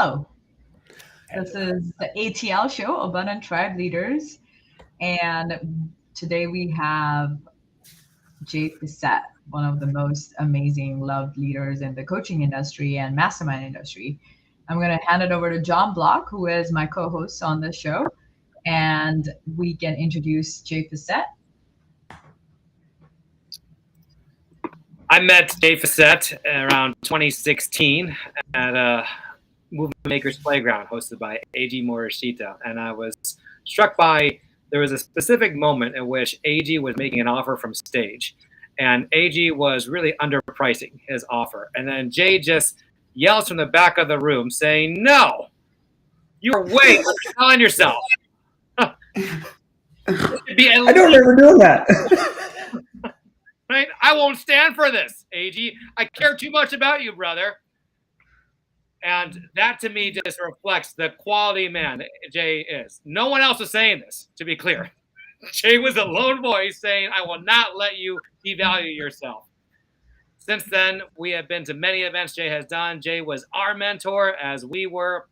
Hello. This is the ATL show, Abundant Tribe Leaders. And today we have Jay Fiset, one of the most amazing loved leaders in the coaching industry and mastermind industry. I'm going to hand it over to John Block, who is my co-host on this show, and we can introduce Jay Fiset. I met Jay Fiset around 2016 at a Movement Makers Playground hosted by AG Morishita, and I was struck by there was a specific moment in which AG was making an offer from stage, and AG was really underpricing his offer, and then Jay just yells from the back of the room saying, "No, you're way underselling yourself." I don't remember doing that. Right? I won't stand for this, AG. I care too much about you, brother. And that to me just reflects the quality man Jay is. No one else is saying this, to be clear. Jay was a lone voice saying, I will not let you devalue yourself. Since then, we have been to many events Jay has done. Jay was our mentor as we were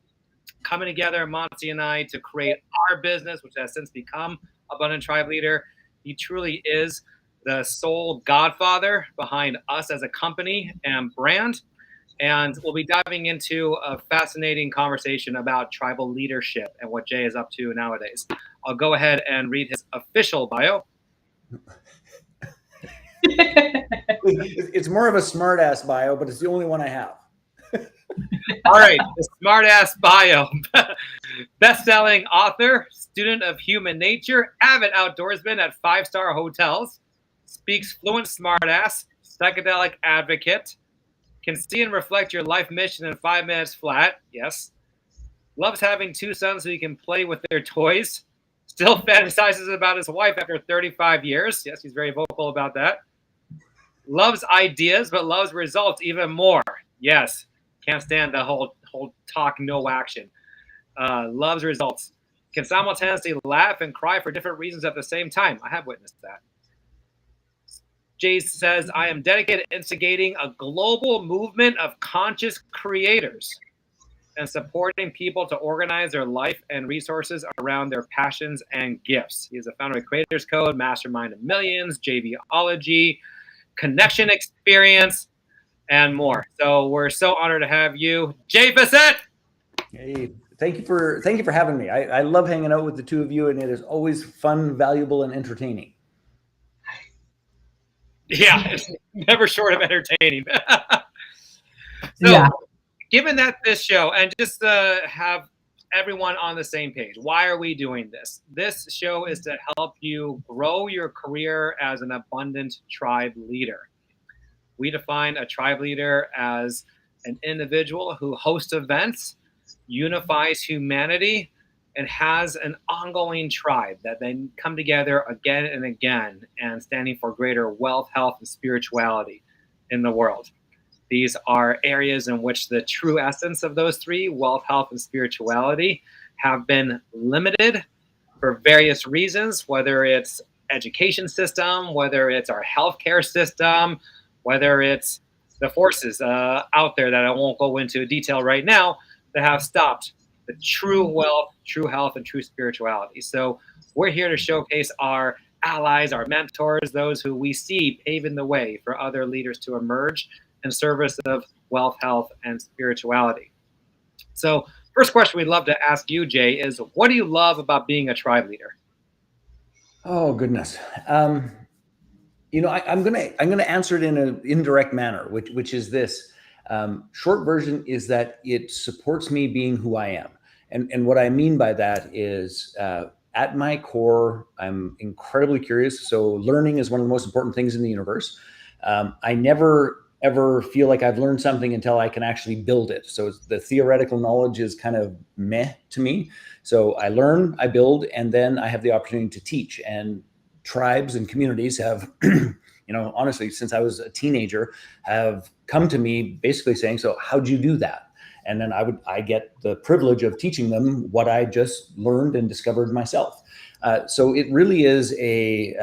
coming together, Monty and I, to create our business, which has since become Abundant Tribe Leader. He truly is the sole godfather behind us as a company and brand. And we'll be diving into a fascinating conversation about tribal leadership and what Jay is up to nowadays. I'll go ahead and read his official bio. It's more of a smart-ass bio, but it's the only one I have. All right, the smart-ass bio. Best-selling author, student of human nature, avid outdoorsman at 5-star hotels, speaks fluent smartass, psychedelic advocate, can see and reflect your life mission in 5 minutes flat, yes. Loves having 2 sons so he can play with their toys. Still fantasizes about his wife after 35 years. Yes, he's very vocal about that. Loves ideas, but loves results even more. Yes, can't stand the whole talk, no action. Loves results. Can simultaneously laugh and cry for different reasons at the same time. I have witnessed that. Jay says, I am dedicated to instigating a global movement of conscious creators and supporting people to organize their life and resources around their passions and gifts. He is the founder of Creators Code, Mastermind of Millions, JVology, Connection Experience, and more. So we're so honored to have you, Jay Fiset. Hey, thank you for having me. I love hanging out with the two of you, and it is always fun, valuable, and entertaining. Yeah, it's never short of entertaining. So, given that this show, and just to have everyone on the same page, why are we doing this? This show is to help you grow your career as an abundant tribe leader. We define a tribe leader as an individual who hosts events, unifies humanity, and has an ongoing tribe that then come together again and again and standing for greater wealth, health, and spirituality in the world. These are areas in which the true essence of those three, wealth, health, and spirituality, have been limited for various reasons, whether it's education system, whether it's our healthcare system, whether it's the forces out there that I won't go into detail right now that have stopped the true wealth, true health, and true spirituality. So we're here to showcase our allies, our mentors, those who we see paving the way for other leaders to emerge in service of wealth, health, and spirituality. So first question we'd love to ask you, Jay, is what do you love about being a tribe leader? Oh, goodness. I'm gonna answer it in an indirect manner, which is this. Short version is that it supports me being who I am. And what I mean by that is at my core, I'm incredibly curious. So learning is one of the most important things in the universe. I never, ever feel like I've learned something until I can actually build it. So the theoretical knowledge is kind of meh to me. So I learn, I build, and then I have the opportunity to teach. And tribes and communities have, honestly, since I was a teenager, have come to me basically saying, so how'd you do that? And then I get the privilege of teaching them what I just learned and discovered myself. So it really is in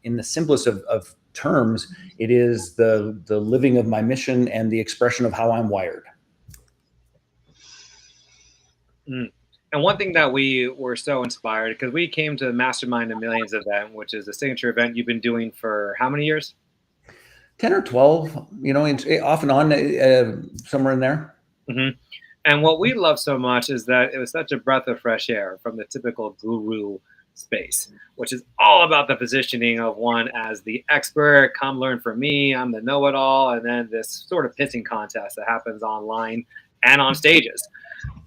the simplest of terms, it is the living of my mission and the expression of how I'm wired. Mm. And one thing that we were so inspired, because we came to the Mastermind of Millions event, which is a signature event you've been doing for how many years? 10 or 12, off and on, somewhere in there. Mm-hmm. And what we love so much is that it was such a breath of fresh air from the typical guru space, which is all about the positioning of one as the expert, come learn from me, I'm the know-it-all, and then this sort of pissing contest that happens online and on stages.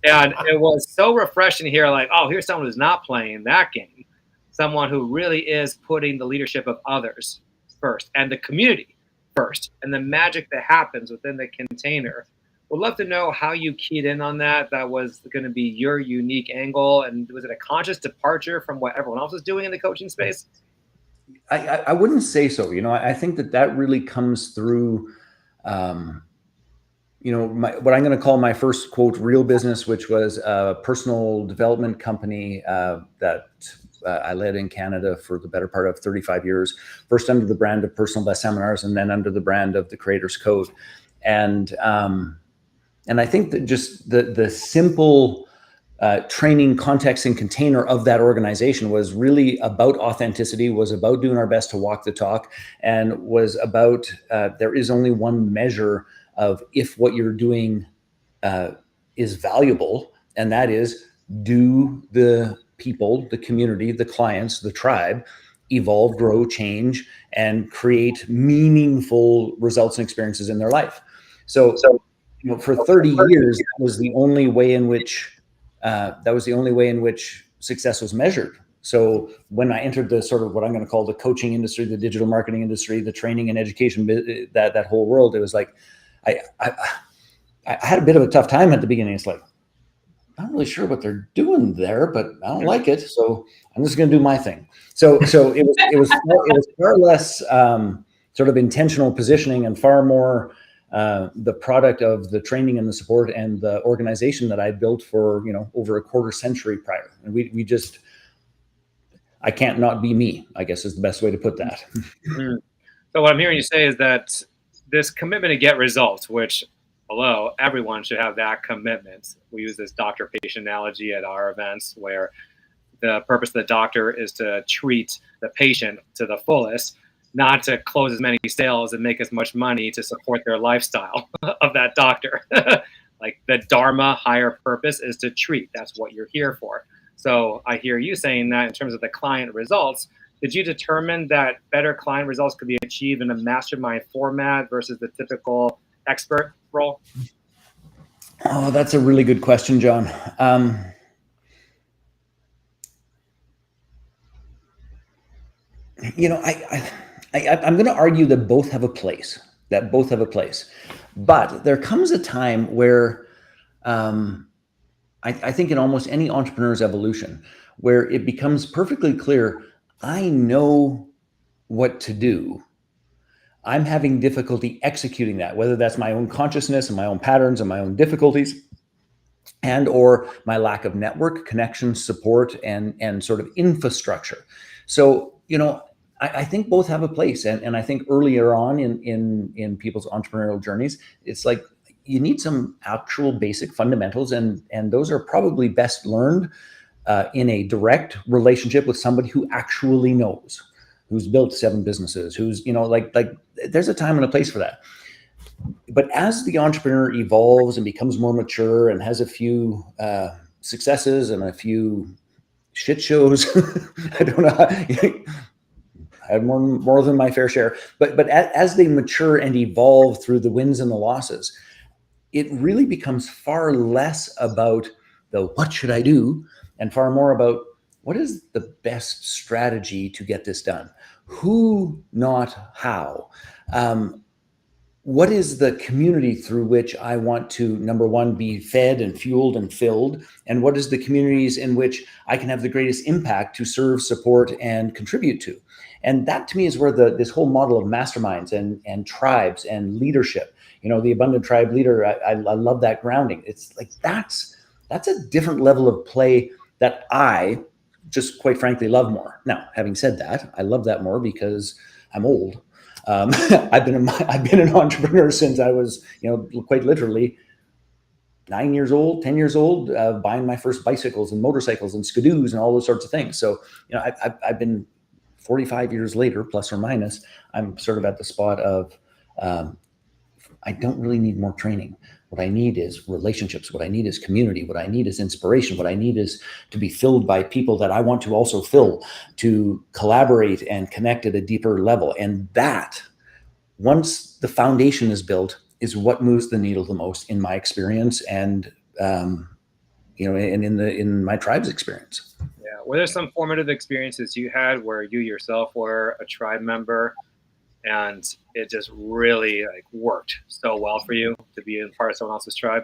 And it was so refreshing to hear, like, oh, here's someone who's not playing that game, someone who really is putting the leadership of others first and the community first, and the magic that happens within the container. Would love to know how you keyed in on that. That was going to be your unique angle. And was it a conscious departure from what everyone else was doing in the coaching space? I wouldn't say so. I think that really comes through, what I'm going to call my first, quote, real business, which was a personal development company that I led in Canada for the better part of 35 years, first under the brand of Personal Best Seminars and then under the brand of the Creator's Code. And I think that just the simple training context and container of that organization was really about authenticity, was about doing our best to walk the talk, and was about there is only one measure of if what you're doing is valuable, and that is, do the people, the community, the clients, the tribe evolve, grow, change, and create meaningful results and experiences in their life. So for 30 years, that was the only way in which success was measured. So when I entered the sort of what I'm going to call the coaching industry, the digital marketing industry, the training and education, that whole world, it was like I had a bit of a tough time at the beginning. It's like, I'm not really sure what they're doing there, but I don't like it, so I'm just going to do my thing. So it was far less sort of intentional positioning and far more the product of the training and the support and the organization that I built for over a quarter century prior. And we just, I can't not be me, I guess is the best way to put that. Mm. So what I'm hearing you say is that this commitment to get results, which, hello, everyone should have that commitment. We use this doctor-patient analogy at our events, where the purpose of the doctor is to treat the patient to the fullest, not to close as many sales and make as much money to support their lifestyle of that doctor. Like the Dharma higher purpose is to treat. That's what you're here for. So I hear you saying that in terms of the client results. Did you determine that better client results could be achieved in a mastermind format versus the typical expert role? Oh, that's a really good question, John. I'm going to argue that both have a place. But there comes a time where I think in almost any entrepreneur's evolution, where it becomes perfectly clear, I know what to do. I'm having difficulty executing that, whether that's my own consciousness and my own patterns and my own difficulties, and or my lack of network, connection, support, and sort of infrastructure. So, I think both have a place. And I think earlier on in people's entrepreneurial journeys, it's like you need some actual basic fundamentals, and those are probably best learned in a direct relationship with somebody who actually knows, who's built 7 businesses, who's, like there's a time and a place for that. But as the entrepreneur evolves and becomes more mature and has a few successes and a few shit shows, I don't know, I have more than my fair share, but as they mature and evolve through the wins and the losses, it really becomes far less about the what should I do and far more about what is the best strategy to get this done? Who, not how. What is the community through which I want to, number one, be fed and fueled and filled? And what is the communities in which I can have the greatest impact to serve, support, and contribute to? And that to me is where this whole model of masterminds and tribes and leadership, the abundant tribe leader, I love that grounding. It's like, that's a different level of play that I just quite frankly love more. Now, having said that, I love that more because I'm old. I've been an entrepreneur since I was, quite literally 9 years old, 10 years old, buying my first bicycles and motorcycles and skidoos and all those sorts of things. So, you know, I've been 45 years later, plus or minus, I'm sort of at the spot of, I don't really need more training. What I need is relationships. What I need is community. What I need is inspiration. What I need is to be filled by people that I want to also fill, to collaborate and connect at a deeper level. And that, once the foundation is built, is what moves the needle the most in my experience, and you know, and in my tribe's experience. Yeah. Were there some formative experiences you had where you yourself were a tribe member and it just really like worked so well for you to be in part of someone else's tribe?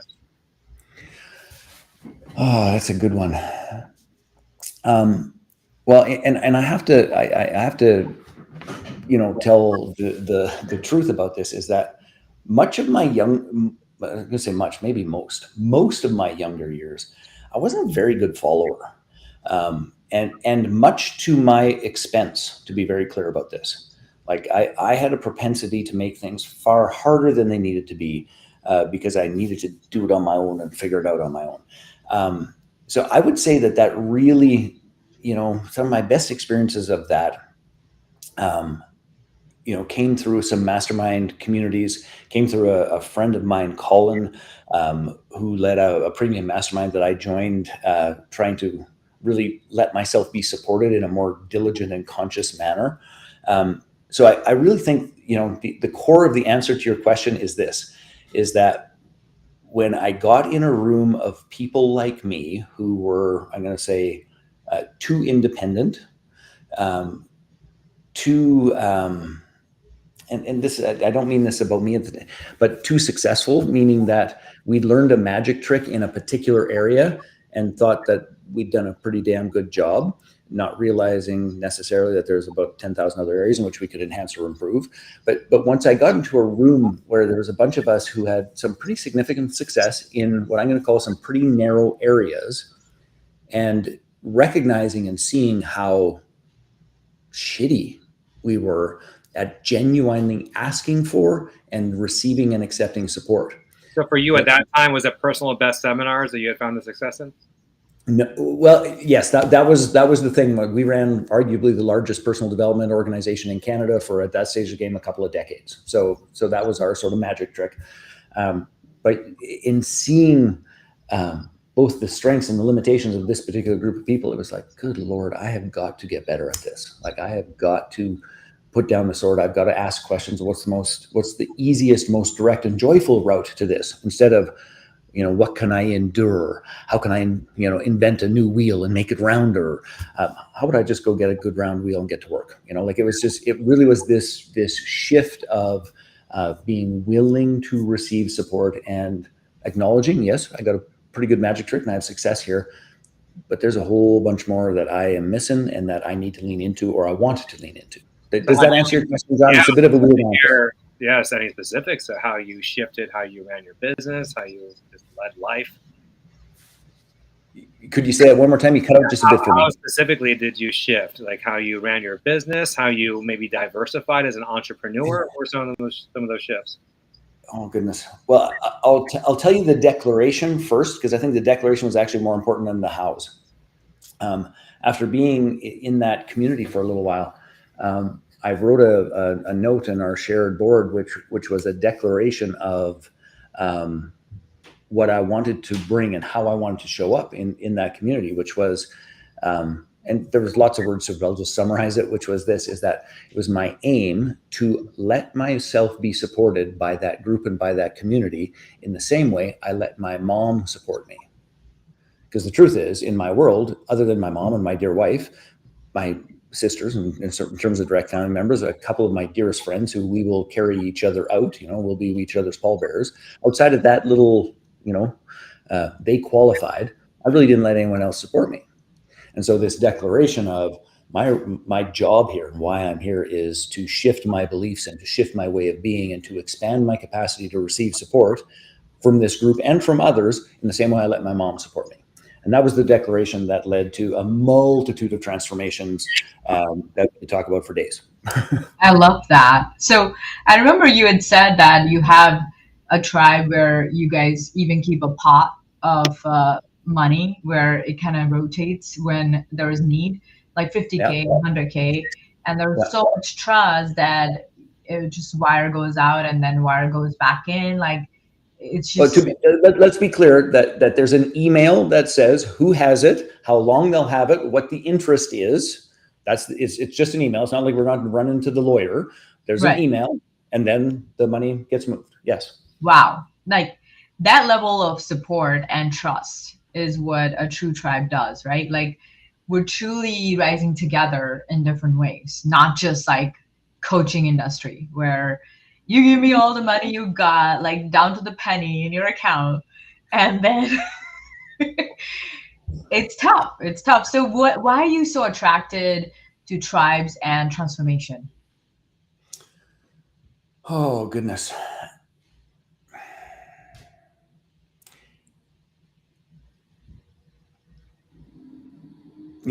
Oh, that's a good one. Well, and I have to, you know, tell the truth about this, is that much of my I'm going to say much, maybe most of my younger years, I wasn't a very good follower. And much to my expense, to be very clear about this. Like I had a propensity to make things far harder than they needed to be, because I needed to do it on my own and figure it out on my own. So I would say that really, you know, some of my best experiences of that, you know, came through some mastermind communities, came through a friend of mine, Colin, who led a premium mastermind that I joined, trying to really let myself be supported in a more diligent and conscious manner. So I really think, you know, the core of the answer to your question is this, is that when I got in a room of people like me who were, I'm going to say, too independent, too, and this, I don't mean this about me, but too successful, meaning that we learned a magic trick in a particular area and thought that we'd done a pretty damn good job, not realizing necessarily that there's about 10,000 other areas in which we could enhance or improve. But once I got into a room where there was a bunch of us who had some pretty significant success in what I'm going to call some pretty narrow areas, and recognizing and seeing how shitty we were at genuinely asking for and receiving and accepting support. So for you at that time, was it personal best seminars that you had found the success in? No, well, yes, that was the thing. We ran arguably the largest personal development organization in Canada for, at that stage of the game, a couple of decades. So that was our sort of magic trick. But in seeing both the strengths and the limitations of this particular group of people, it was like, good Lord, I have got to get better at this. Like, I have got to put down the sword. I've got to ask questions of what's the easiest, most direct and joyful route to this, instead of, you know, what can I endure? How can I, you know, invent a new wheel and make it rounder? How would I just go get a good round wheel and get to work? You know, like, it really was this shift of being willing to receive support and acknowledging, yes, I got a pretty good magic trick and I have success here, but there's a whole bunch more that I am missing and that I need to lean into, or I want to lean into. Does that answer your question, John? Yeah, it's a bit of a weird answer. Yes, any specifics of how you shifted, how you ran your business, how you just led life? Could you say that one more time? You cut out just a bit for me. How specifically did you shift? Like how you ran your business, how you maybe diversified as an entrepreneur, or some of those shifts? Oh, goodness. Well, I'll tell you the declaration first, because I think the declaration was actually more important than the hows. After being in that community for a little while, I wrote a note in our shared board, which was a declaration of what I wanted to bring and how I wanted to show up in that community, which was, and there was lots of words, so I'll just summarize it, which was this, is that it was my aim to let myself be supported by that group and by that community in the same way I let my mom support me. Because the truth is, in my world, other than my mom and my dear wife, my sisters, and in terms of direct family members, a couple of my dearest friends who we will carry each other out, you know, we'll be each other's pallbearers. Outside of that little, you know, they qualified, I really didn't let anyone else support me. And so this declaration of my job here and why I'm here is to shift my beliefs and to shift my way of being and to expand my capacity to receive support from this group and from others in the same way I let my mom support me. And that was the declaration that led to a multitude of transformations that we talk about for days. I love that. So I remember you had said that you have a tribe where you guys even keep a pot of money where it kind of rotates when there is need, like 50K, 100K, and there's so much trust that it just wire goes out and then wire goes back in. Like it's just. Let's be clear that there's an email that says who has it, how long they'll have it, what the interest is. It's just an email. It's not like we're not running to the lawyer. There's an email, and then the money gets moved. Yes. Wow. Like that level of support and trust is what a true tribe does, right? Like we're truly rising together in different ways, not just like coaching industry where you give me all the money you got, like down to the penny in your account, and then it's tough. It's tough. So why are you so attracted to tribes and transformation? Oh, goodness.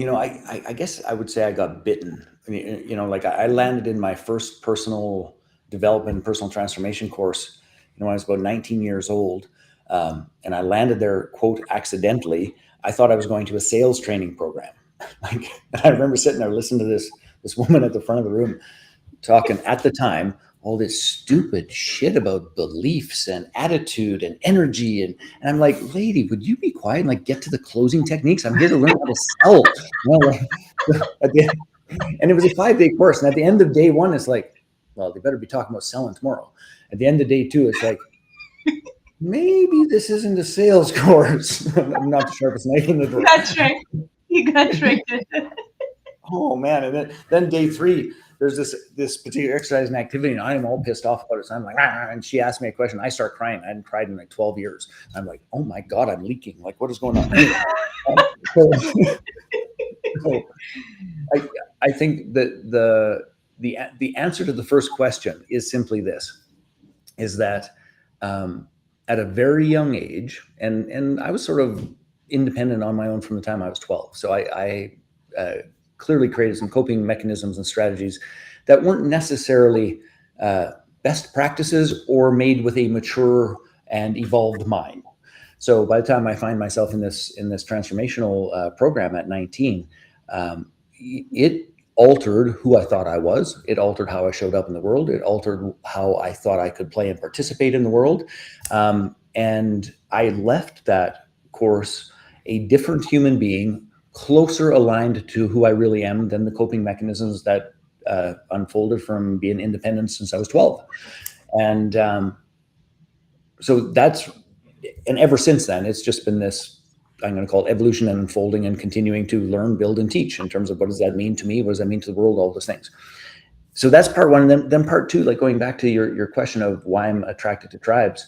I guess I would say I got bitten. I mean, like I landed in my first personal development, personal transformation course, when I was about 19 years old. And I landed there, quote, accidentally. I thought I was going to a sales training program. Like, I remember sitting there listening to this woman at the front of the room talking at the time, all this stupid shit about beliefs and attitude and energy. And I'm like, lady, would you be quiet and like get to the closing techniques? I'm here to learn how to sell. And it was a 5-day course. And at the end of day one, it's like, well, they better be talking about selling tomorrow. At the end of day two, it's like, maybe this isn't a sales course. I'm not the sharpest knife in the drawer. You got tricked. Oh man. And then day three, there's this particular exercise and activity, and I'm all pissed off about it. So I'm like, and she asked me a question. I start crying. I hadn't cried in like 12 years. I'm like, oh my God, I'm leaking. Like, what is going on? So I think that the answer to the first question is simply this, is that at a very young age, and I was sort of independent on my own from the time I was 12. So I clearly created some coping mechanisms and strategies that weren't necessarily best practices or made with a mature and evolved mind. So by the time I find myself in this transformational program at 19, it altered who I thought I was. It altered how I showed up in the world. It altered how I thought I could play and participate in the world. And I left that course a different human being, closer aligned to who I really am than the coping mechanisms that unfolded from being independent since I was 12. And so and ever since then, it's just been this, I'm going to call it evolution and unfolding and continuing to learn, build, and teach in terms of what does that mean to me? What does that mean to the world? All those things. So that's part one. And then part two, like going back to your question of why I'm attracted to tribes.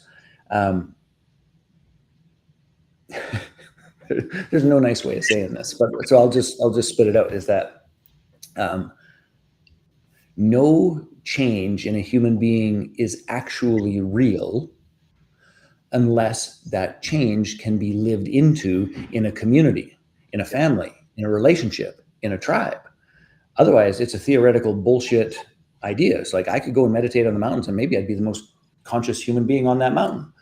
There's no nice way of saying this, but so I'll just spit it out, is that no change in a human being is actually real unless that change can be lived into in a community, in a family, in a relationship, in a tribe. Otherwise, it's a theoretical bullshit idea. It's like I could go and meditate on the mountains and maybe I'd be the most conscious human being on that mountain.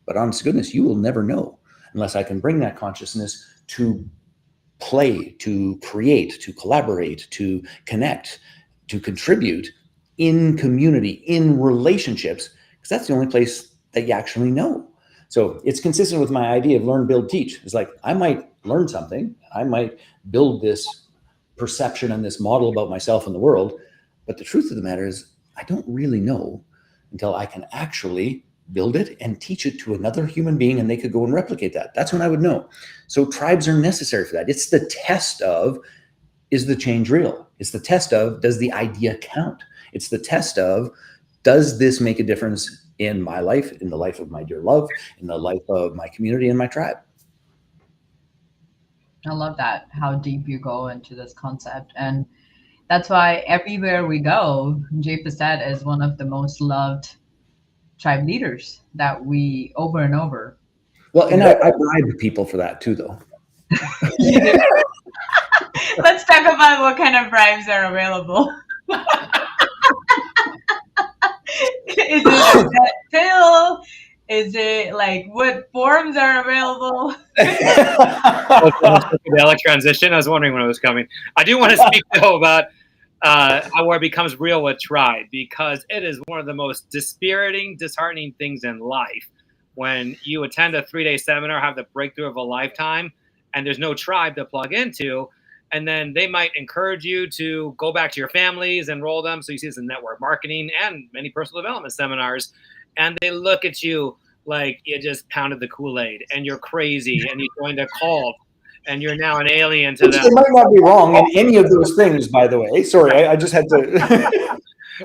But honest to goodness, you will never know unless I can bring that consciousness to play, to create, to collaborate, to connect, to contribute in community, in relationships, because that's the only place that you actually know. So it's consistent with my idea of learn, build, teach. It's like I might learn something, I might build this perception and this model about myself and the world, but the truth of the matter is I don't really know until I can actually build it and teach it to another human being, and they could go and replicate that. That's when I would know. So tribes are necessary for that. It's the test of, is the change real? It's the test of, does the idea count? It's the test of, does this make a difference in my life, in the life of my dear love, in the life of my community and my tribe? I love that, how deep you go into this concept. And that's why everywhere we go, Jay Fiset is one of the most loved tribe leaders that we over and over. Well, and I bribe people for that too, though. Let's talk about what kind of bribes are available. Is it a pet pill? Is it like what forms are available? Psychedelic transition. I was wondering when it was coming. I do want to speak though about where it becomes real with tribe, because it is one of the most dispiriting, disheartening things in life when you attend a 3-day seminar, have the breakthrough of a lifetime, and there's no tribe to plug into. And then they might encourage you to go back to your families, enroll them. So you see this in network marketing and many personal development seminars. And they look at you like you just pounded the Kool-Aid and you're crazy and you joined a cult and you're now an alien to them. They might not be wrong in any of those things, by the way. Sorry, I just had to.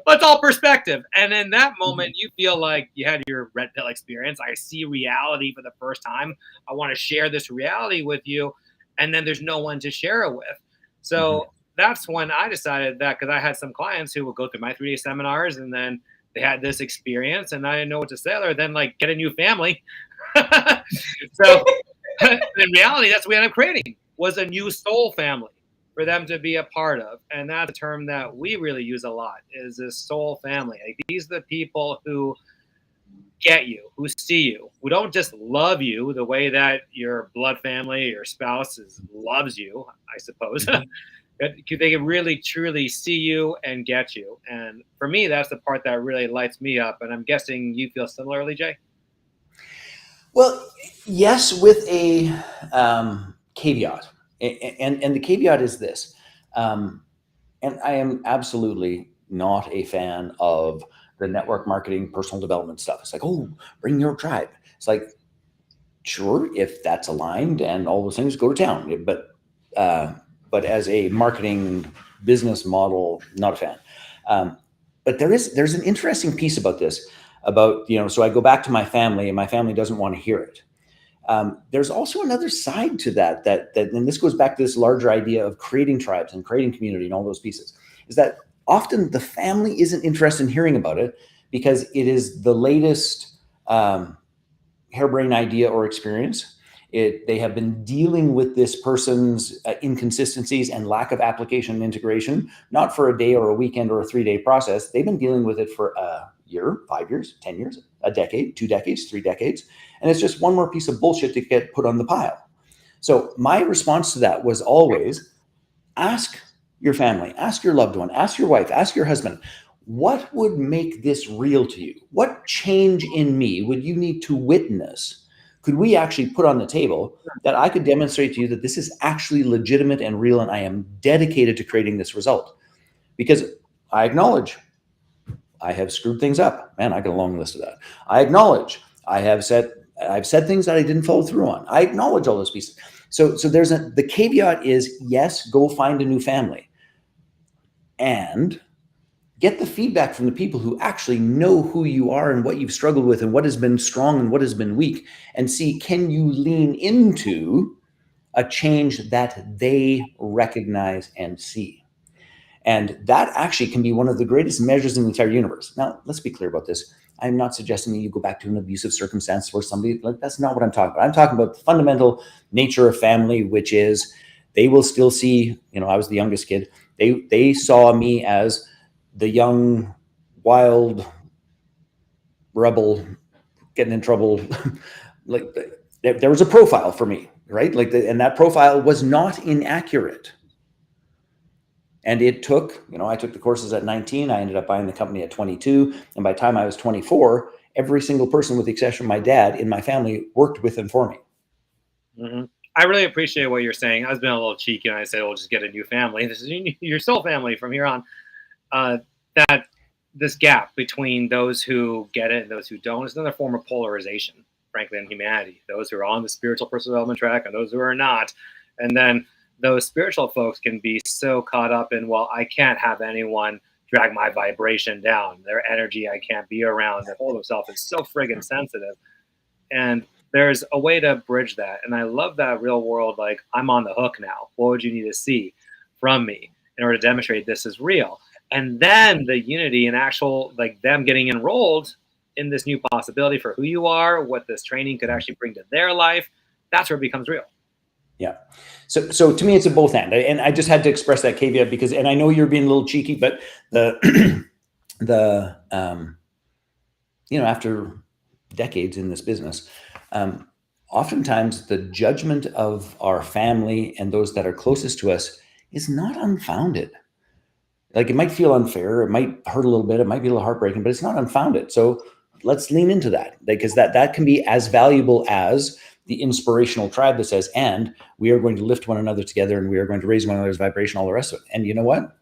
But it's all perspective. And in that moment, you feel like you had your red pill experience. I see reality for the first time. I want to share this reality with you. And then there's no one to share it with. So that's when I decided that, because I had some clients who would go through my 3-day seminars and then they had this experience and I didn't know what to say other than like get a new family. So in reality, that's what we ended up creating, was a new soul family for them to be a part of. And that's a term that we really use a lot, is this soul family. Like, these are the people who get you, who see you, who don't just love you the way that your blood family, your spouse loves you, I suppose. They can really, truly see you and get you. And for me, that's the part that really lights me up. And I'm guessing you feel similarly, Jay? Well, yes, with a caveat. And the caveat is this. And I am absolutely not a fan of the network marketing, personal development stuff. It's like, oh, bring your tribe. It's like, sure, if that's aligned and all those things, go to town. But as a marketing business model, not a fan. But there's an interesting piece about this, about, so I go back to my family and my family doesn't want to hear it. There's also another side to that, and this goes back to this larger idea of creating tribes and creating community and all those pieces, is that often the family isn't interested in hearing about it because it is the latest harebrained idea or experience. They have been dealing with this person's inconsistencies and lack of application and integration, not for a day or a weekend or a 3-day process. They've been dealing with it for a year, 5 years, 10 years, a decade, 2 decades, 3 decades. And it's just one more piece of bullshit to get put on the pile. So my response to that was always, ask your family, ask your loved one, ask your wife, ask your husband, what would make this real to you? What change in me would you need to witness? Could we actually put on the table that I could demonstrate to you that this is actually legitimate and real, and I am dedicated to creating this result? Because I acknowledge I have screwed things up. Man, I got a long list of that. I acknowledge I've said things that I didn't follow through on. I acknowledge all those pieces. So there's the caveat is, yes, go find a new family and get the feedback from the people who actually know who you are and what you've struggled with and what has been strong and what has been weak, and see, can you lean into a change that they recognize and see? And that actually can be one of the greatest measures in the entire universe. Now, let's be clear about this. I'm not suggesting that you go back to an abusive circumstance where somebody, like, that's not what I'm talking about. I'm talking about the fundamental nature of family, which is they will still see, I was the youngest kid. They saw me as the young, wild rebel getting in trouble. Like, there was a profile for me, right? And that profile was not inaccurate. And it took, I took the courses at 19. I ended up buying the company at 22. And by the time I was 24, every single person, with the exception of my dad, in my family worked with and for me. Mm-hmm. I really appreciate what you're saying. I was being a little cheeky and I said, well, just get a new family. This is your soul family from here on. That this gap between those who get it and those who don't is another form of polarization, frankly, in humanity. Those who are on the spiritual personal development track and those who are not. And then those spiritual folks can be so caught up in, well, I can't have anyone drag my vibration down. Their energy I can't be around. Their whole self is so friggin' sensitive. And there's a way to bridge that. And I love that real world, like, I'm on the hook now. What would you need to see from me in order to demonstrate this is real? And then the unity and actual, like, them getting enrolled in this new possibility for who you are, what this training could actually bring to their life. That's where it becomes real. Yeah. So to me, it's a both and I just had to express that caveat because, and I know you're being a little cheeky, but after decades in this business, oftentimes the judgment of our family and those that are closest to us is not unfounded. Like, it might feel unfair, it might hurt a little bit, it might be a little heartbreaking, but it's not unfounded. So let's lean into that, because that can be as valuable as the inspirational tribe that says, and we are going to lift one another together, and we are going to raise one another's vibration, all the rest of it. And you know what?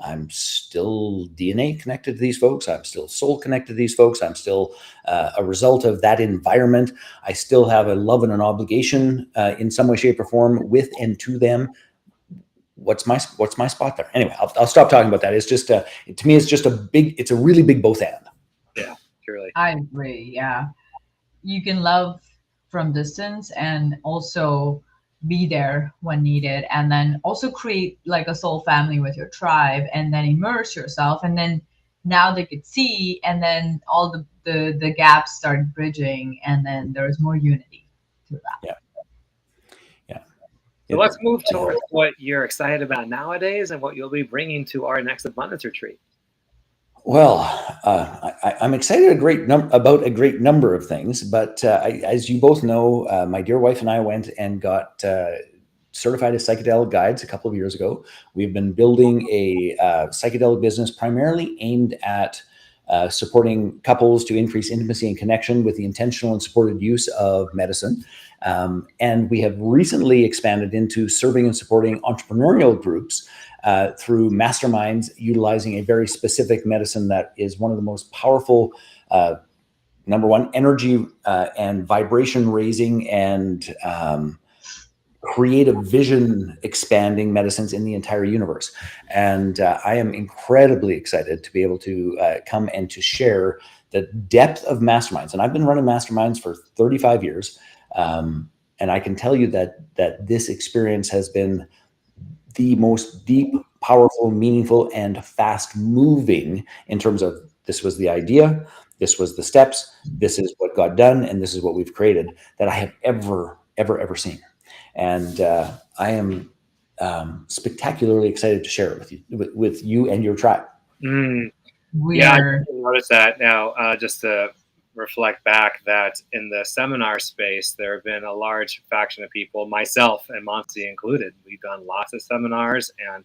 I'm still DNA connected to these folks. I'm still soul connected to these folks. I'm still a result of that environment. I still have a love and an obligation in some way, shape, or form with and to them. What's my spot there? Anyway, I'll stop talking about that. It's just to me, it's a really big both and. Yeah, truly. I agree. Yeah, you can love from distance and also be there when needed, and then also create like a soul family with your tribe, and then immerse yourself, and then now they could see, and then all the gaps start bridging, and then there's more unity through that. Yeah. So let's move towards what you're excited about nowadays and what you'll be bringing to our next abundance retreat. Well, I'm excited about a great number of things, but as you both know, my dear wife and I went and got certified as psychedelic guides a couple of years ago. We've been building a psychedelic business primarily aimed at supporting couples to increase intimacy and connection with the intentional and supported use of medicine. And we have recently expanded into serving and supporting entrepreneurial groups through masterminds utilizing a very specific medicine that is one of the most powerful, number one, energy and vibration raising and creative vision expanding medicines in the entire universe. And I am incredibly excited to be able to come and to share the depth of masterminds. And I've been running masterminds for 35 years. And I can tell you that this experience has been the most deep, powerful, meaningful, and fast moving in terms of this was the idea, this was the steps, this is what got done, and this is what we've created that I have ever seen. And I am spectacularly excited to share it with you and your tribe. Yeah, I noticed that now. Just to reflect back, that in the seminar space, there have been a large faction of people, myself and Monty included. We've done lots of seminars, and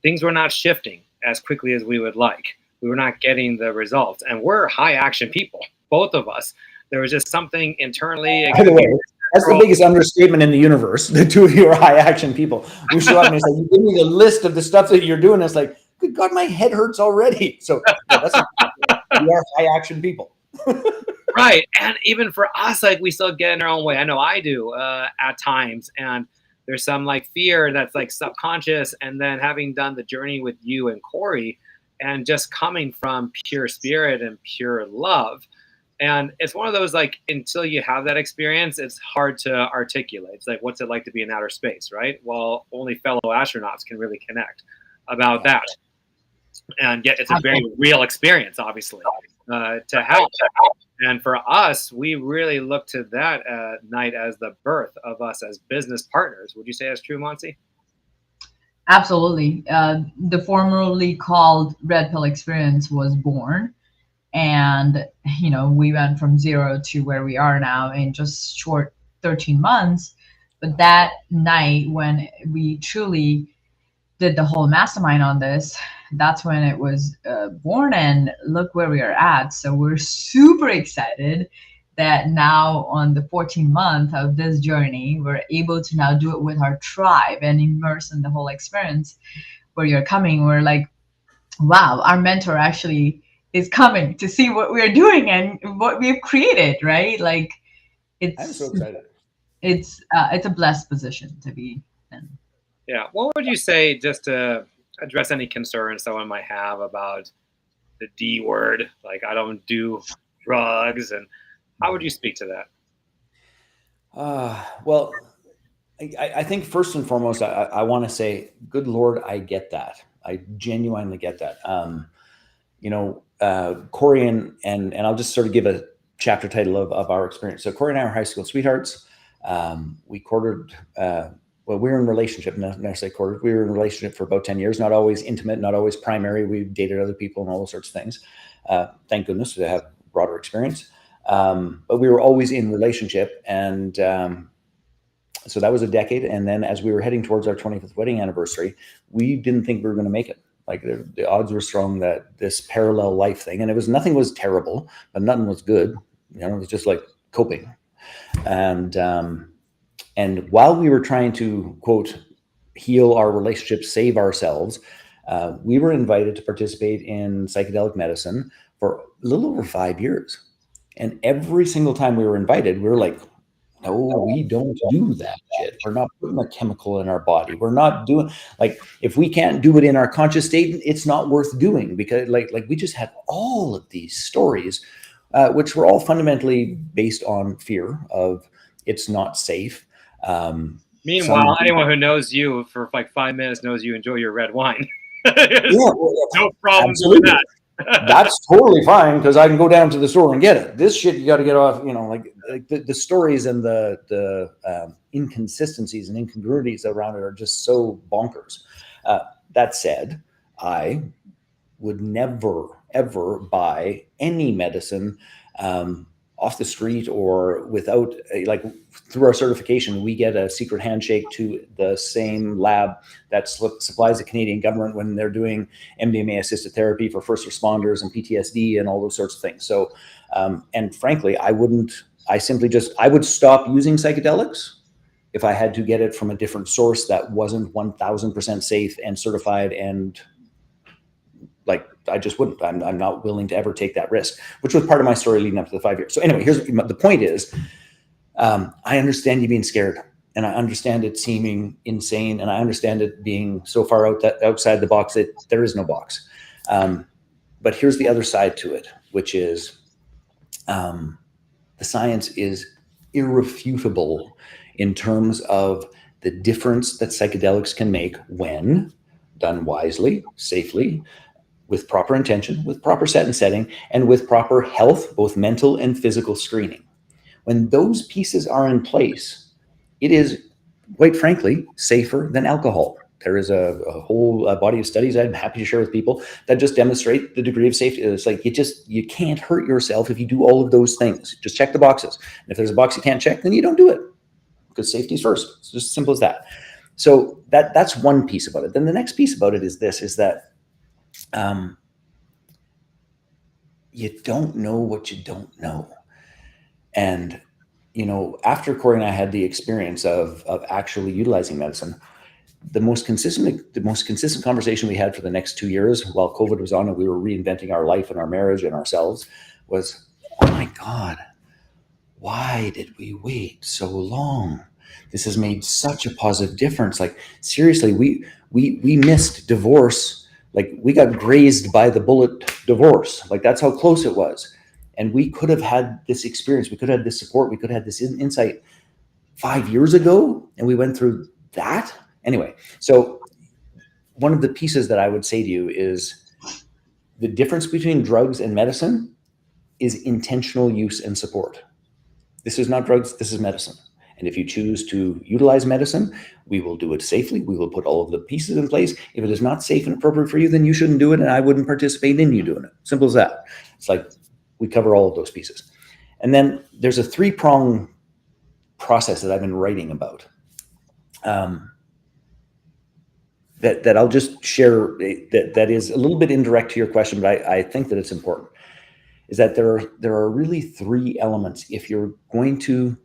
things were not shifting as quickly as we would like. We were not getting the results, and we're high action people, both of us. There was just something internally. By the way, that's the biggest understatement in the universe. The two of you are high action people. We show up and it's like, you give me the list of the stuff that you're doing. It's like, good God, my head hurts already. So yeah, we are high action people. Right. And even for us, like, we still get in our own way. I know I do at times. And there's some like fear that's like subconscious. And then having done the journey with you and Corey, and just coming from pure spirit and pure love. And it's one of those, like, until you have that experience, it's hard to articulate. It's like, what's it like to be in outer space, right? Well, only fellow astronauts can really connect about that. And yet it's a very real experience, obviously, to help. And for us, we really look to that night as the birth of us as business partners. Would you say that's true, Monty? Absolutely. The formerly called Red Pill Experience was born. And, you know, we went from 0 to where we are now in just short 13 months. But that night when we truly did the whole mastermind on this, that's when it was born, and look where we are at. So we're super excited that now on the 14th month of this journey, we're able to now do it with our tribe and immerse in the whole experience. Where you're coming, we're like, wow, our mentor actually is coming to see what we're doing and what we've created, right? Like, I'm so excited. It's a blessed position to be in. Yeah. What would you say, just to address any concerns someone might have about the D word, like, I don't do drugs, and how would you speak to that? Well, I think first and foremost, I want to say, good Lord, I get that. I genuinely get that. You know, Corey and I'll just sort of give a chapter title of our experience. So Corey and I are high school sweethearts. We courted, well, we were in a relationship, not necessarily courted. We were in a relationship for about 10 years, not always intimate, not always primary. We dated other people and all those sorts of things. Thank goodness to have broader experience. But we were always in relationship. And so that was a decade. And then as we were heading towards our 25th wedding anniversary, we didn't think we were going to make it. Like the odds were strong that this parallel life thing, and nothing was terrible, but nothing was good. It was just like coping. And while we were trying to, quote, heal our relationship, save ourselves, we were invited to participate in psychedelic medicine for a little over 5 years. And every single time we were invited, we were like, no, we don't do that shit. We're not putting a chemical in our body. We're not doing, like, if we can't do it in our conscious state, it's not worth doing, because like we just had all of these stories, which were all fundamentally based on fear of it's not safe. Meanwhile, anyone who knows you for like 5 minutes knows you enjoy your red wine. No problem with that. That's totally fine, because I can go down to the store and get it. This shit you got to get off. Like the stories and the inconsistencies and incongruities around it are just so bonkers. That said, I would never ever buy any medicine off the street or without, like, through our certification, we get a secret handshake to the same lab that supplies the Canadian government when they're doing MDMA assisted therapy for first responders and PTSD and all those sorts of things. So, and frankly, I would stop using psychedelics if I had to get it from a different source that wasn't 1000% safe and certified, and like, I just wouldn't. I'm not willing to ever take that risk, which was part of my story leading up to the 5 years. So anyway, here's the point is, I understand you being scared, and I understand it seeming insane, and I understand it being so far outside the box that there is no box. But here's the other side to it, which is the science is irrefutable in terms of the difference that psychedelics can make when done wisely, safely, with proper intention, with proper set and setting, and with proper health, both mental and physical screening. When those pieces are in place, it is, quite frankly, safer than alcohol. There is a whole body of studies I'm happy to share with people that just demonstrate the degree of safety. It's like, you can't hurt yourself if you do all of those things. Just check the boxes. And if there's a box you can't check, then you don't do it, because safety is first. It's just as simple as that. So that's one piece about it. Then the next piece about it is this, is that you don't know what you don't know. And, after Corey and I had the experience of actually utilizing medicine, the most consistent conversation we had for the next 2 years while COVID was on and we were reinventing our life and our marriage and ourselves was, oh my God, why did we wait so long? This has made such a positive difference. Like, seriously, we missed divorce. Like, we got grazed by the bullet divorce. Like, that's how close it was. And we could have had this experience. We could have had this support. We could have had this insight 5 years ago. And we went through that. Anyway, so one of the pieces that I would say to you is the difference between drugs and medicine is intentional use and support. This is not drugs. This is medicine. And if you choose to utilize medicine, we will do it safely. We will put all of the pieces in place. If it is not safe and appropriate for you, then you shouldn't do it, and I wouldn't participate in you doing it. Simple as that. It's like, we cover all of those pieces. And then there's a 3-prong process that I've been writing about that I'll just share, that is a little bit indirect to your question, but I think that it's important, is that there are really 3 elements if you're going to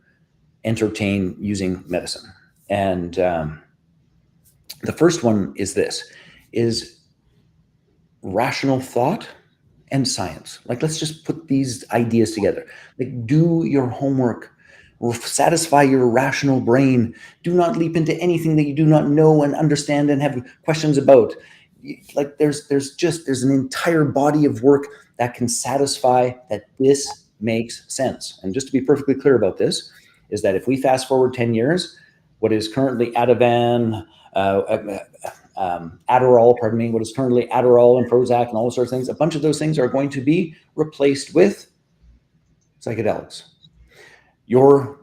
entertain using medicine. And the first one is rational thought and science. Like, let's just put these ideas together. Like, do your homework, satisfy your rational brain. Do not leap into anything that you do not know and understand and have questions about. Like, there's an entire body of work that can satisfy that this makes sense. And just to be perfectly clear about this, is that if we fast forward 10 years, what is currently Ativan, Adderall, what is currently Adderall and Prozac and all those sorts of things, a bunch of those things are going to be replaced with psychedelics. Your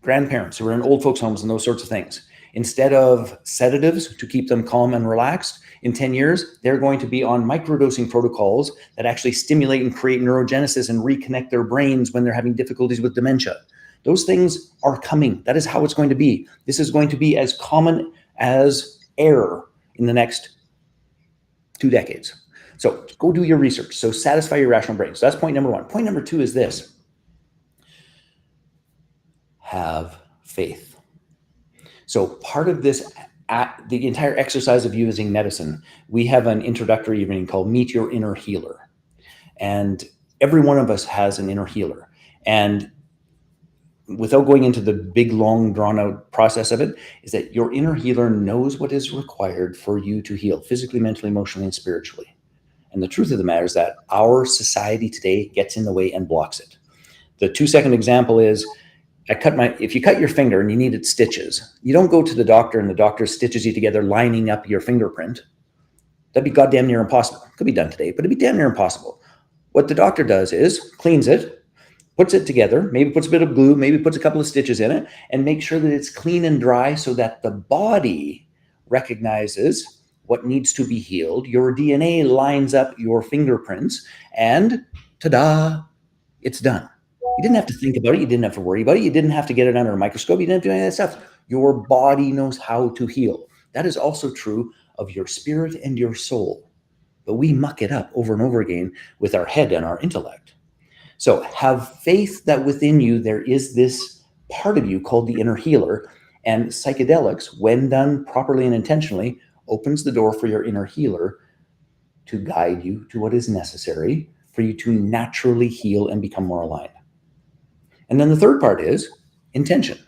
grandparents who are in old folks' homes and those sorts of things, Instead of sedatives to keep them calm and relaxed, in 10 years, they're going to be on microdosing protocols that actually stimulate and create neurogenesis and reconnect their brains when they're having difficulties with dementia. Those things are coming. That is how it's going to be. This is going to be as common as air in the next 2 decades. So go do your research. So satisfy your rational brain. So that's point number one. Point number two is this. Have faith. So part of this, the entire exercise of using medicine, we have an introductory evening called Meet Your Inner Healer. And every one of us has an inner healer. And without going into the big, long, drawn-out process of it, is that your inner healer knows what is required for you to heal physically, mentally, emotionally, and spiritually. And the truth of the matter is that our society today gets in the way and blocks it. The 2-second example is, if you cut your finger and you needed stitches, you don't go to the doctor and the doctor stitches you together, lining up your fingerprint. That'd be goddamn near impossible. Could be done today, but it'd be damn near impossible. What the doctor does is cleans it, puts it together, maybe puts a bit of glue, maybe puts a couple of stitches in it, and makes sure that it's clean and dry so that the body recognizes what needs to be healed. Your DNA lines up your fingerprints, and ta-da, it's done. You didn't have to think about it. You didn't have to worry about it. You didn't have to get it under a microscope. You didn't have to do any of that stuff. Your body knows how to heal. That is also true of your spirit and your soul. But we muck it up over and over again with our head and our intellect. So have faith that within you there is this part of you called the inner healer. And psychedelics, when done properly and intentionally, opens the door for your inner healer to guide you to what is necessary for you to naturally heal and become more aligned. And then the third part is intention.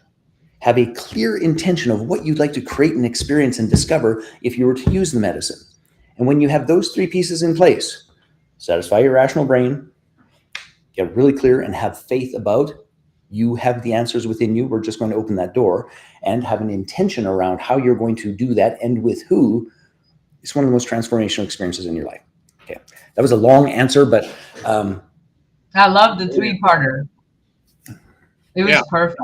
Have a clear intention of what you'd like to create and experience and discover if you were to use the medicine. And when you have those 3 pieces in place, satisfy your rational brain, get really clear and have faith about you have the answers within you. We're just going to open that door, and have an intention around how you're going to do that and with who. It's one of the most transformational experiences in your life. Okay. That was a long answer, but I love the 3-parter. It was perfect.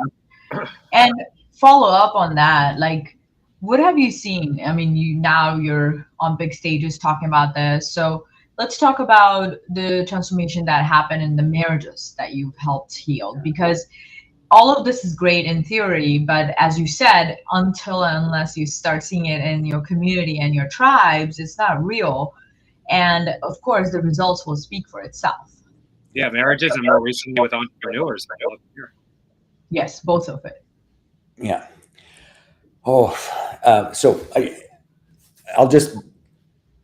And follow up on that, like, what have you seen? I mean, you're on big stages talking about this. So let's talk about the transformation that happened in the marriages that you've helped heal, because all of this is great in theory, but as you said, unless you start seeing it in your community and your tribes, it's not real. And of course, the results will speak for itself. Yeah, marriages and more recently with entrepreneurs. Yes, both of it. Yeah. So I'll just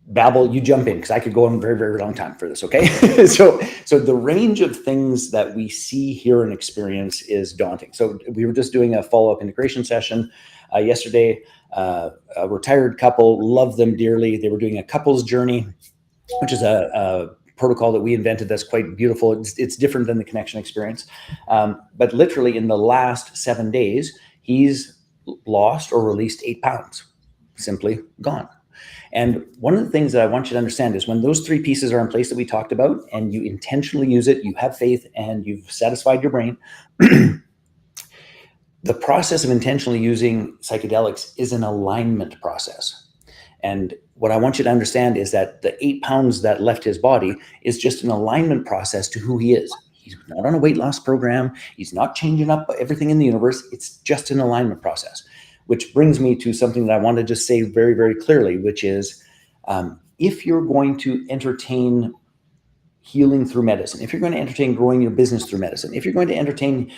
babble. You jump in because I could go on a very, very long time for this. Okay. So the range of things that we see, hear, and experience is daunting. So we were just doing a follow-up integration session yesterday. A retired couple, love them dearly. They were doing a couples journey, which is a protocol that we invented that's quite beautiful. It's different than the connection experience. But literally in the last 7 days, he's lost or released 8 pounds, simply gone. And one of the things that I want you to understand is when those 3 pieces are in place that we talked about, and you intentionally use it, you have faith, and you've satisfied your brain, the process of intentionally using psychedelics is an alignment process. And what I want you to understand is that the 8 pounds that left his body is just an alignment process to who he is. He's not on a weight loss program. He's not changing up everything in the universe. It's just an alignment process, which brings me to something that I want to just say very, very clearly, which is if you're going to entertain healing through medicine, if you're going to entertain growing your business through medicine, if you're going to entertain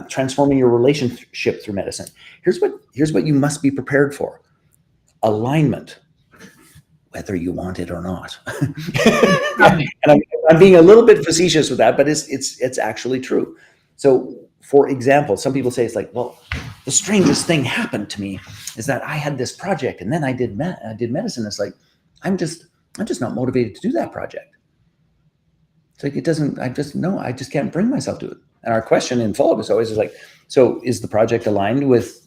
transforming your relationship through medicine, here's what you must be prepared for. Alignment, whether you want it or not. And I'm being a little bit facetious with that, but it's actually true. So for example, some people say it's like, well, the strangest thing happened to me is that I had this project and then I did medicine. It's like, I'm just not motivated to do that project. It's like, I just can't bring myself to it. And our question in follow-up is always like, so is the project aligned with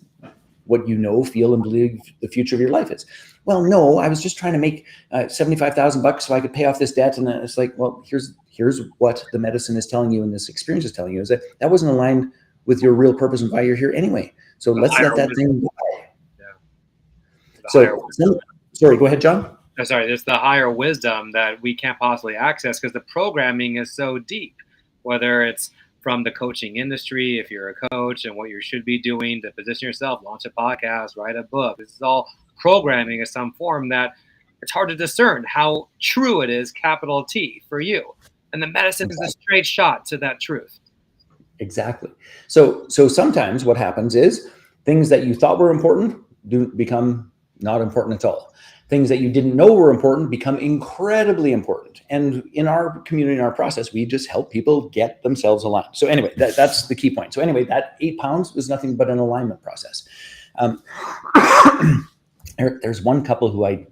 what you know, feel, and believe the future of your life is? Well, no, I was just trying to make $75,000 so I could pay off this debt. And then it's like, well, here's what the medicine is telling you and this experience is telling you, is that wasn't aligned with your real purpose and why you're here anyway. So let's let that thing go. Sorry, go ahead, John. There's the higher wisdom that we can't possibly access because the programming is so deep, whether it's from the coaching industry, if you're a coach, and what you should be doing to position yourself, launch a podcast, write a book. This is all programming in some form that it's hard to discern how true it is, capital T, for you. And the medicine is a straight shot to that truth. Exactly. So sometimes what happens is things that you thought were important do become not important at all. Things that you didn't know were important become incredibly important. And in our community, in our process, we just help people get themselves aligned. So anyway, that's the key point. So anyway, that 8 pounds was nothing but an alignment process. There's one couple who I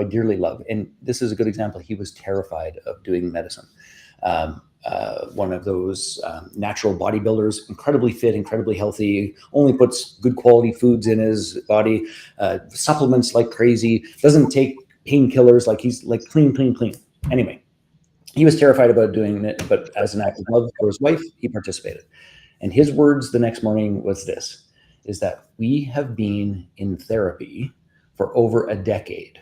dearly love, and this is a good example. He was terrified of doing medicine. One of those natural bodybuilders, incredibly fit, incredibly healthy, only puts good quality foods in his body, supplements like crazy, doesn't take painkillers, like he's like clean. Anyway, he was terrified about doing it, but as an act of love for his wife, he participated. And his words the next morning was this, is that we have been in therapy for over a decade,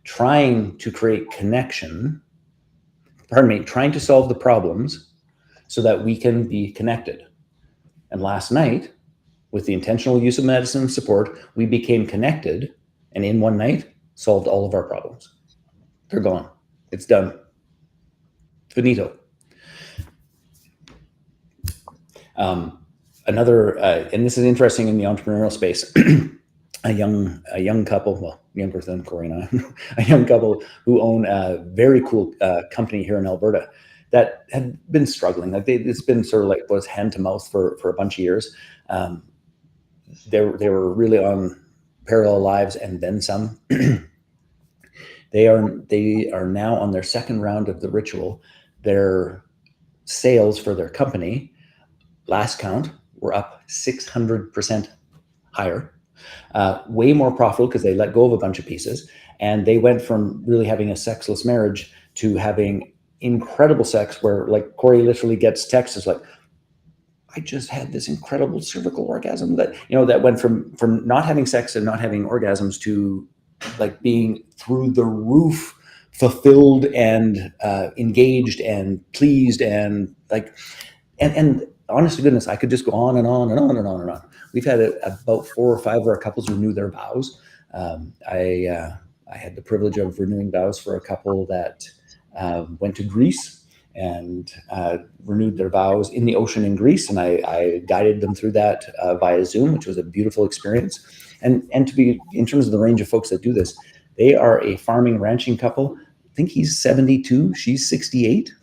trying to create connection, trying to solve the problems so that we can be connected. And last night, with the intentional use of medicine support, we became connected, and in one night, solved all of our problems. They're gone. It's done. Finito. And this is interesting in the entrepreneurial space, a young couple, well, younger than Corey and I, a young couple who own a very cool company here in Alberta that had been struggling. Like it's been sort of like was hand to mouth for a bunch of years. They were really on parallel lives and then some. They are now on their second round of the ritual. Their sales for their company, last count, were up 600% higher. Way more profitable because they let go of a bunch of pieces, and they went from really having a sexless marriage to having incredible sex where like Corey literally gets texts like, I just had this incredible cervical orgasm that went from not having sex and not having orgasms to like being through the roof fulfilled and engaged and pleased and like and honest to goodness, I could just go on and on and on and on and on. We've had about 4 or 5 of our couples renew their vows. I had the privilege of renewing vows for a couple that went to Greece and renewed their vows in the ocean in Greece. And I guided them through that via Zoom, which was a beautiful experience. And to be, in terms of the range of folks that do this, they are a farming ranching couple. I think he's 72, she's 68,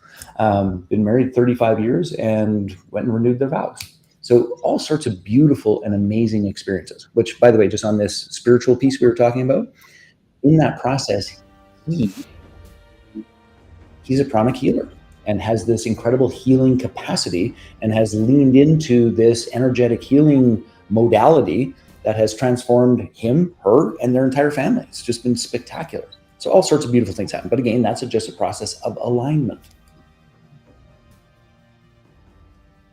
been married 35 years and went and renewed their vows. So all sorts of beautiful and amazing experiences, which, by the way, just on this spiritual piece we were talking about, in that process, he's a pranic healer and has this incredible healing capacity and has leaned into this energetic healing modality that has transformed him, her, and their entire family. It's just been spectacular. So all sorts of beautiful things happen. But again, that's just a process of alignment.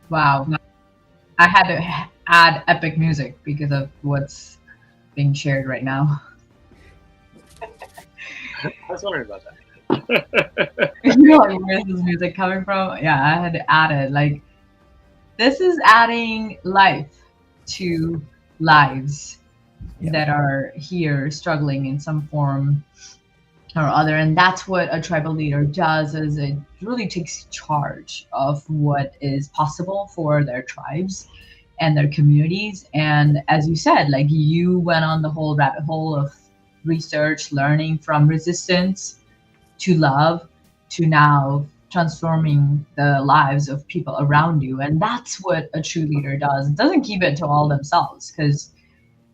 Wow. I had to add epic music because of what's being shared right now. I was wondering about that. You know where this music coming from? Yeah, I had to add it. Like, this is adding life to lives that are here struggling in some form or other. And that's what a tribal leader does, is it really takes charge of what is possible for their tribes and their communities. And as you said, like, you went on the whole rabbit hole of research, learning from resistance to love to now transforming the lives of people around you. And that's what a true leader does. It doesn't keep it to all themselves, because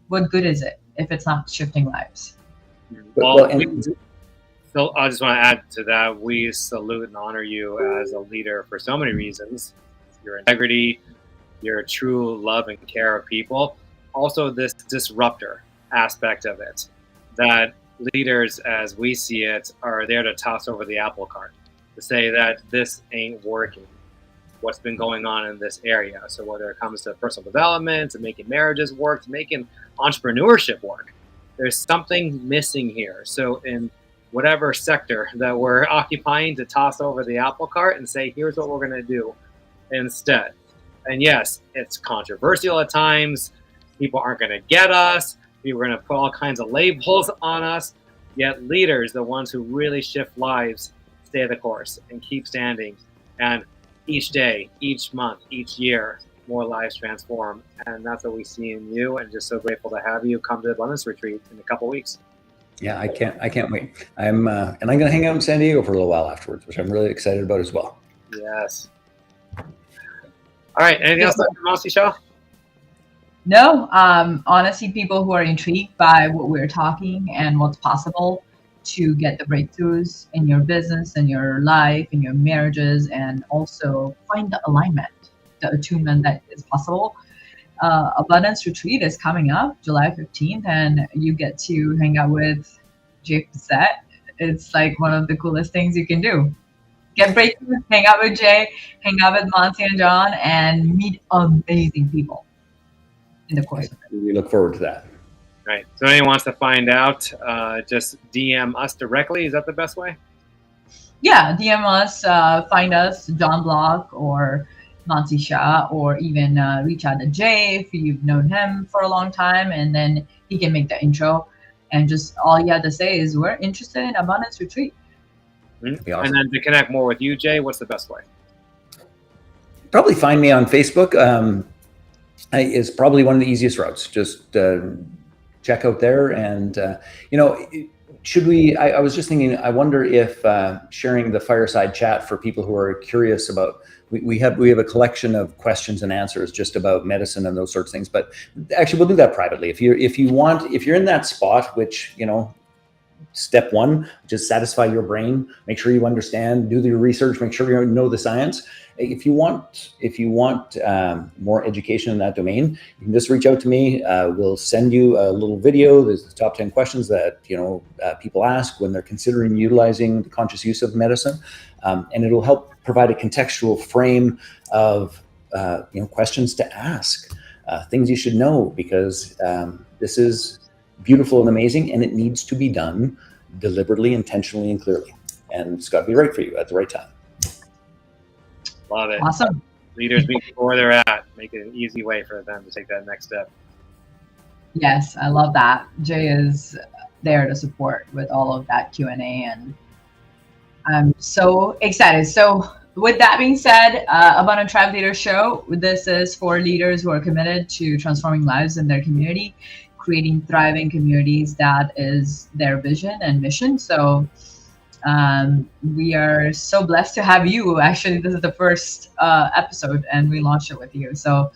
what good is it if it's not shifting lives? So I just want to add to that, we salute and honor you as a leader for so many reasons. Your integrity, your true love and care of people. Also this disruptor aspect of it, that leaders, as we see it, are there to toss over the apple cart, to say that this ain't working, what's been going on in this area. So whether it comes to personal development, to making marriages work, to making entrepreneurship work, there's something missing here. So in whatever sector that we're occupying, to toss over the apple cart and say, here's what we're going to do instead. And yes, it's controversial at times. People aren't going to get us. People are going to put all kinds of labels on us. Yet leaders, the ones who really shift lives, stay the course and keep standing. And each day, each month, each year, more lives transform. And that's what we see in you. And just so grateful to have you come to the Abundance Retreat in a couple of weeks. Yeah, I can't wait. And I'm going to hang out in San Diego for a little while afterwards, which I'm really excited about as well. Yes. All right. Anything else, Dr. Mossy Shaw? No, honestly, people who are intrigued by what we're talking and what's possible to get the breakthroughs in your business and your life and your marriages, and also find the alignment, the attunement that is possible. Abundance Retreat is coming up July 15th, and you get to hang out with Jay Fiset. It's like one of the coolest things you can do. Get breakthroughs, hang out with Jay, hang out with Monty and John, and meet amazing people in the course of it. We look forward to that. Right. So if anyone wants to find out, just DM us directly. Is that the best way? Yeah, DM us, find us, John Block or Nancy Shah, or even reach out to Jay if you've known him for a long time, and then he can make the intro. And just all you have to say is, we're interested in Abundance Retreat. Mm-hmm. Awesome. And then to connect more with you, Jay, what's the best way? Probably find me on Facebook. Is probably one of the easiest routes. Just check out there, and should we? I was just thinking. I wonder if sharing the fireside chat for people who are curious about. We have a collection of questions and answers just about medicine and those sorts of things. But actually, we'll do that privately. If you're in that spot, which step one, just satisfy your brain, make sure you understand, do the research, make sure you know the science. If you want more education in that domain, you can just reach out to me. We'll send you a little video. There's the top 10 questions that people ask when they're considering utilizing the conscious use of medicine, and it'll help provide a contextual frame of questions to ask, things you should know, because this is beautiful and amazing, and it needs to be done deliberately, intentionally, and clearly. And it's got to be right for you at the right time. Love it. Awesome. Leaders meet people where they're at. Make it an easy way for them to take that next step. Yes, I love that. Jay is there to support with all of that Q&A, and I'm so excited. So with that being said, Abundant Tribe Leader Show, this is for leaders who are committed to transforming lives in their community, creating thriving communities. That is their vision and mission. So we are so blessed to have you. Actually, this is the first episode, and we launched it with you. So